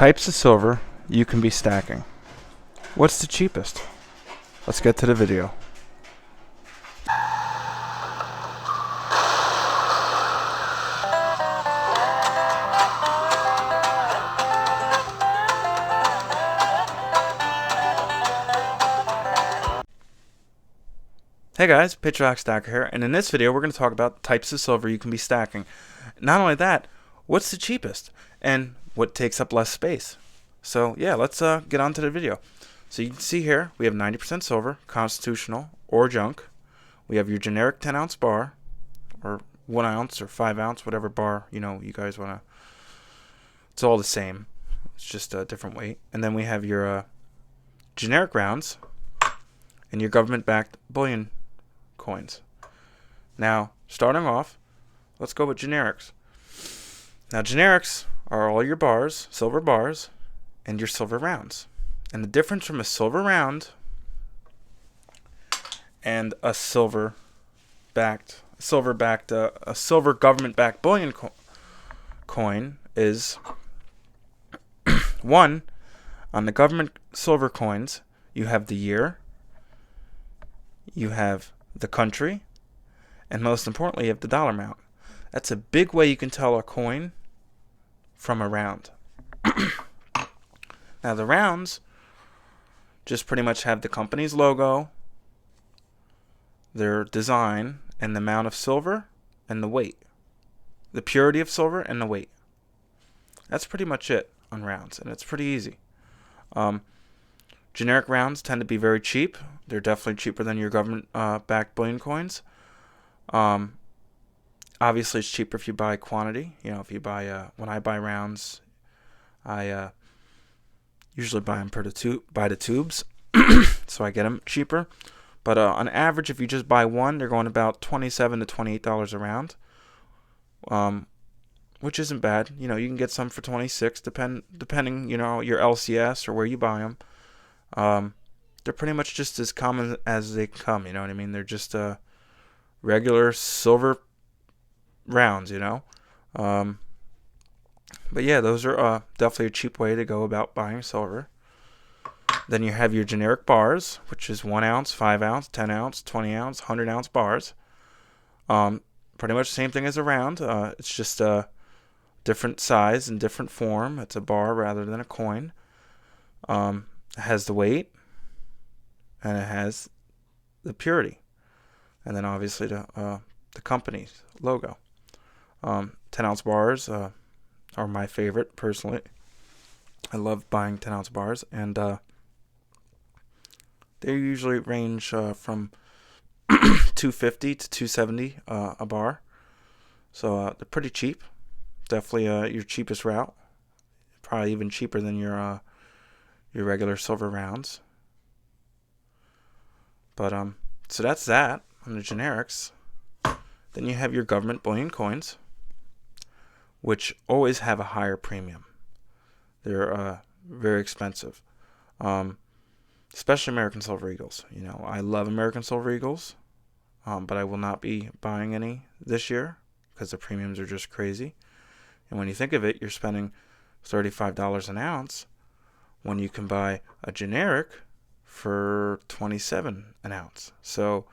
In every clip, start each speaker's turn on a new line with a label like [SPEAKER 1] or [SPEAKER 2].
[SPEAKER 1] Types of silver you can be stacking. What's the cheapest? Let's get to the video. Hey guys, Patrioticastacker here, and in this video we're going to talk about types of silver you can be stacking. Not only that, what's the cheapest and what takes up less space. So yeah, let's get on to the video. So you can see here we have 90% silver, constitutional or junk. We have your generic 10-ounce bar, or 1 ounce or 5 ounce, whatever bar you guys want to. It's all the same. It's just a different weight. And then we have your generic rounds and your government-backed bullion coins. Now, starting off, let's go with generics. Now, generics are all your bars, silver bars, and your silver rounds. And the difference from a silver round and a silver government-backed bullion coin is one, on the government silver coins, you have the year, you have the country, and most importantly, you have the dollar amount. That's a big way you can tell a coin from a round. Now, the rounds just pretty much have the company's logo, their design, and the amount of silver and the weight. The purity of silver and the weight. That's pretty much it on rounds, and it's pretty easy. Generic rounds tend to be very cheap. They're definitely cheaper than your government-backed bullion coins. Obviously, it's cheaper if you buy quantity. If you buy, when I buy rounds, I usually buy them by the tubes, so I get them cheaper. But on average, if you just buy one, they're going about $27 to $28 a round, which isn't bad. You can get some for $26, depending, your LCS or where you buy them. They're pretty much just as common as they come, you know what I mean? They're just regular silver rounds, But yeah, those are definitely a cheap way to go about buying silver. Then you have your generic bars, which is 1 ounce, 5 ounce, 10 ounce, 20 ounce, 100 ounce bars. Pretty much the same thing as a round. It's just a different size and different form. It's a bar rather than a coin. It has the weight, and it has the purity, and then obviously the company's logo. 10-ounce bars are my favorite personally. I love buying 10-ounce bars, and they usually range from $250 to $270 a bar, so they're pretty cheap. Definitely your cheapest route, probably even cheaper than your regular silver rounds. But so that's that on the generics. Then you have your government bullion coins, which always have a higher premium. They're very expensive, especially American Silver Eagles. I love American Silver Eagles, but I will not be buying any this year because the premiums are just crazy. And when you think of it, you're spending $35 an ounce when you can buy a generic for $27 an ounce. So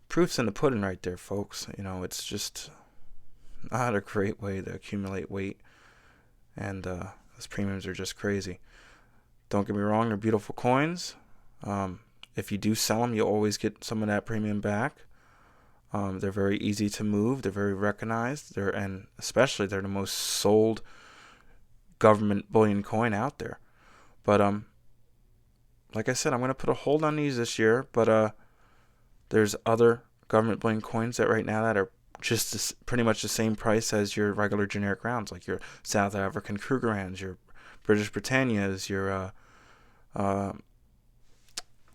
[SPEAKER 1] proof's in the pudding right there, folks. It's just not a great way to accumulate weight, and those premiums are just crazy. Don't get me wrong, they're beautiful coins. If you do sell them, you'll always get some of that premium back. They're very easy to move. They're very recognized. And especially they're the most sold government bullion coin out there. But like I said, I'm going to put a hold on these this year. But there's other government bullion coins that right now that are just pretty much the same price as your regular generic rounds, like your South African Krugerrands, your British Britannias, your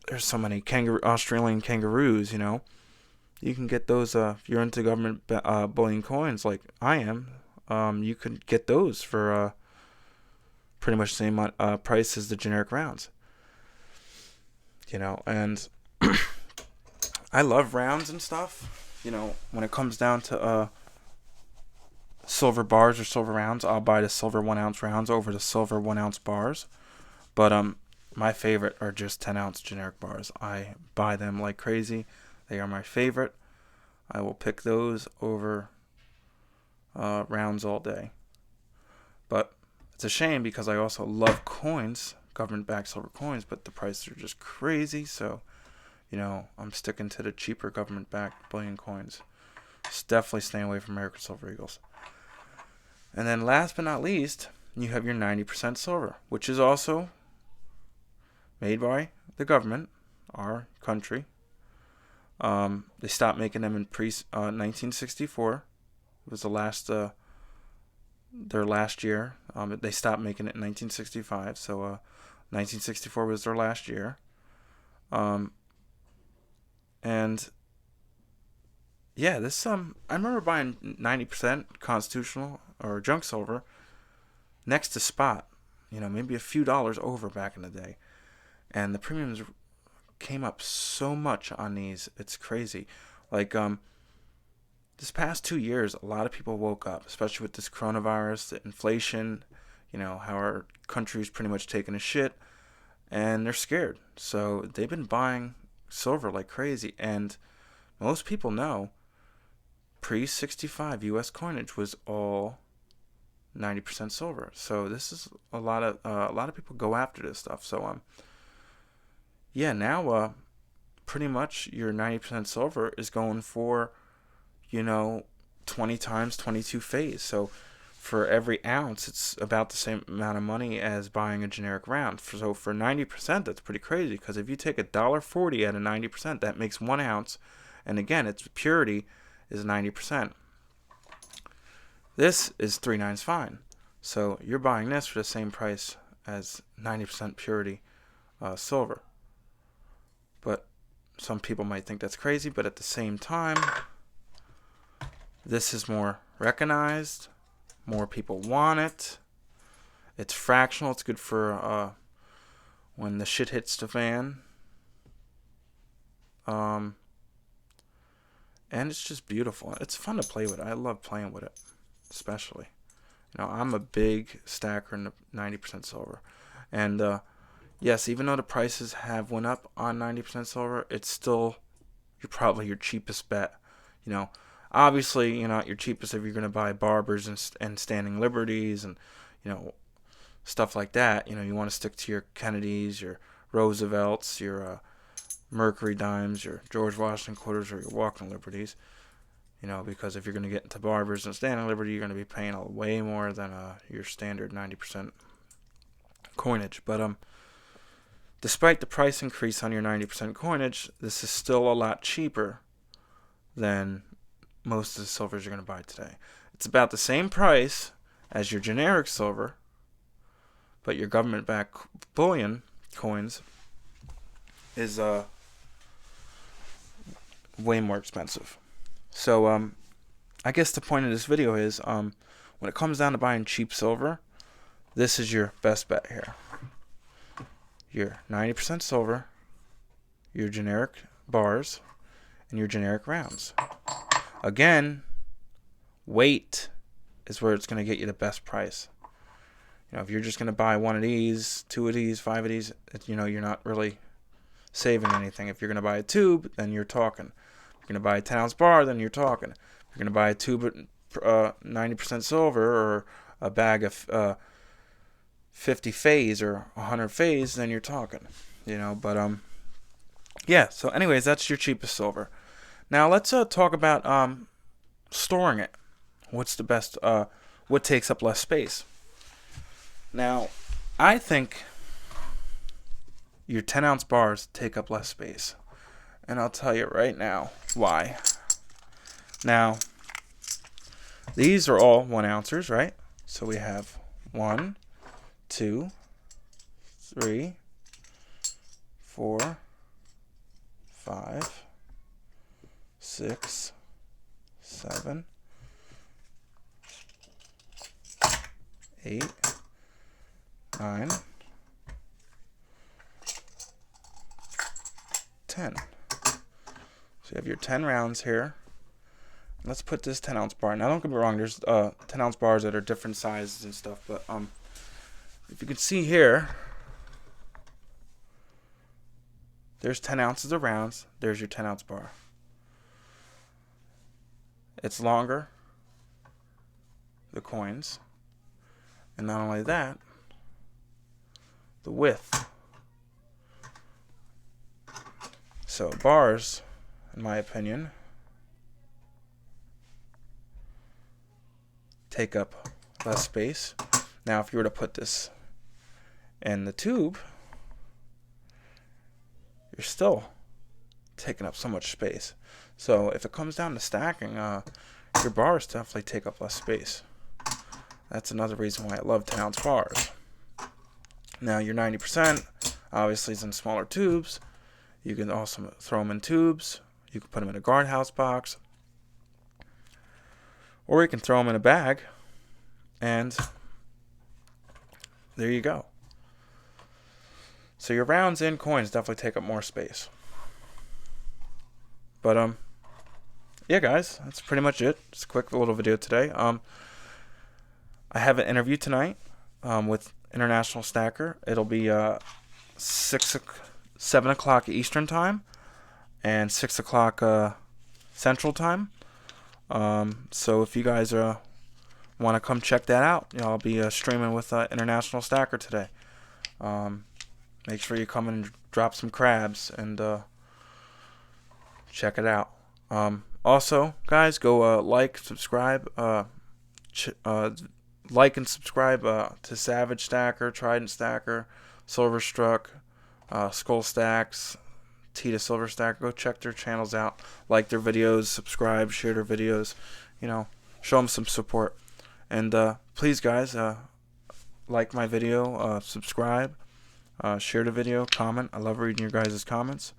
[SPEAKER 1] there's so many Australian kangaroos. You can get those if you're into government bullion coins like I am. You can get those for pretty much the same price as the generic rounds. And I love rounds and stuff. When it comes down to silver bars or silver rounds, I'll buy the silver 1 ounce rounds over the silver 1 ounce bars. But my favorite are just 10 ounce generic bars. I buy them like crazy. They are my favorite. I will pick those over rounds all day. But it's a shame because I also love coins, government-backed silver coins, but the prices are just crazy. So, I'm sticking to the cheaper government-backed bullion coins. It's definitely staying away from American Silver Eagles. And then last but not least, you have your 90% silver, which is also made by the government, our country. They stopped making them in 1964. It was their last year. They stopped making it in 1965, so 1964 was their last year. And yeah, this I remember buying 90% constitutional or junk silver next to spot, maybe a few dollars over back in the day, and the premiums came up so much on these. It's crazy. Like this past 2 years, a lot of people woke up, especially with this coronavirus, the inflation, how our country's pretty much taking a shit, and they're scared. So they've been buying silver like crazy, and most people know pre-65 U.S. coinage was all 90% silver. So this is a lot of people go after this stuff. So now pretty much your 90% silver is going for 20 times 22 phase. So for every ounce, it's about the same amount of money as buying a generic round. So for 90%, that's pretty crazy, because if you take $1.40 at a 90%, that makes 1 ounce. And again, its purity is 90%. This is 3 nines fine. So you're buying this for the same price as 90% purity silver. But some people might think that's crazy, but at the same time, this is more recognized. More people want it. It's fractional. It's good for when the shit hits the fan. And it's just beautiful. It's fun to play with. I love playing with it, especially. I'm a big stacker in the 90% silver. And yes, even though the prices have went up on 90% silver, it's still probably your cheapest bet. Obviously, you're not your cheapest if you're going to buy Barbers and Standing Liberties and, stuff like that. You want to stick to your Kennedys, your Roosevelts, your Mercury Dimes, your George Washington quarters, or your Walking Liberties. Because if you're going to get into Barbers and Standing Liberty, you're going to be paying way more than your standard 90% coinage. But despite the price increase on your 90% coinage, this is still a lot cheaper than most of the silvers you're going to buy today. It's about the same price as your generic silver, but your government-backed bullion coins is way more expensive. So I guess the point of this video is when it comes down to buying cheap silver, this is your best bet here. Your 90% silver, your generic bars, and your generic rounds. Again, weight is where it's going to get you the best price. If you're just going to buy one of these, 2 of these, 5 of these, you're not really saving anything. If you're going to buy a tube, then you're talking. If you're going to buy a 10-ounce bar, then you're talking. If you're going to buy a tube of 90% silver or a bag of 50 phase or 100 phase, then you're talking. But yeah. So anyways, that's your cheapest silver. Now let's talk about storing it. What's the best? What takes up less space? Now, I think your 10-ounce bars take up less space, and I'll tell you right now why. Now, these are all 1 ounces, right? So we have 1, 2, 3, 4, 5, 6, 7, 8, 9, 10. So you have your 10 rounds here. let's put this 10-ounce bar. Now, don't get me wrong. There's 10-ounce bars that are different sizes and stuff, but if you can see here, there's 10 ounces of rounds. There's your 10-ounce bar. It's longer, the coins, and not only that, the width. So bars, in my opinion, take up less space. Now, if you were to put this in the tube, you're still taking up so much space. So if it comes down to stacking, your bars definitely take up less space. That's another reason why I love 10-ounce bars. Now, your 90% obviously is in smaller tubes. You can also throw them in tubes. You can put them in a guardhouse box. Or you can throw them in a bag. And there you go. So your rounds and coins definitely take up more space. But yeah, guys, that's pretty much it. Just a quick little video today. I have an interview tonight with International Stacker. It'll be 7 o'clock Eastern time and 6 o'clock Central time. So if you guys want to come check that out, I'll be streaming with International Stacker today. Make sure you come and drop some crabs and check it out. Also, guys, go like, subscribe, like and subscribe to Savage Stacker, Trident Stacker, Silver Struck, Skull Stacks, T to Silver Stacker. Go check their channels out, like their videos, subscribe, share their videos. Show them some support. And please, guys, like my video, subscribe, share the video, comment. I love reading your guys' comments.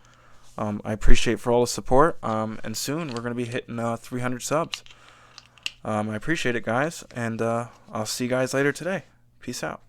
[SPEAKER 1] I appreciate for all the support. And soon we're going to be hitting 300 subs. I appreciate it, guys. And I'll see you guys later today. Peace out.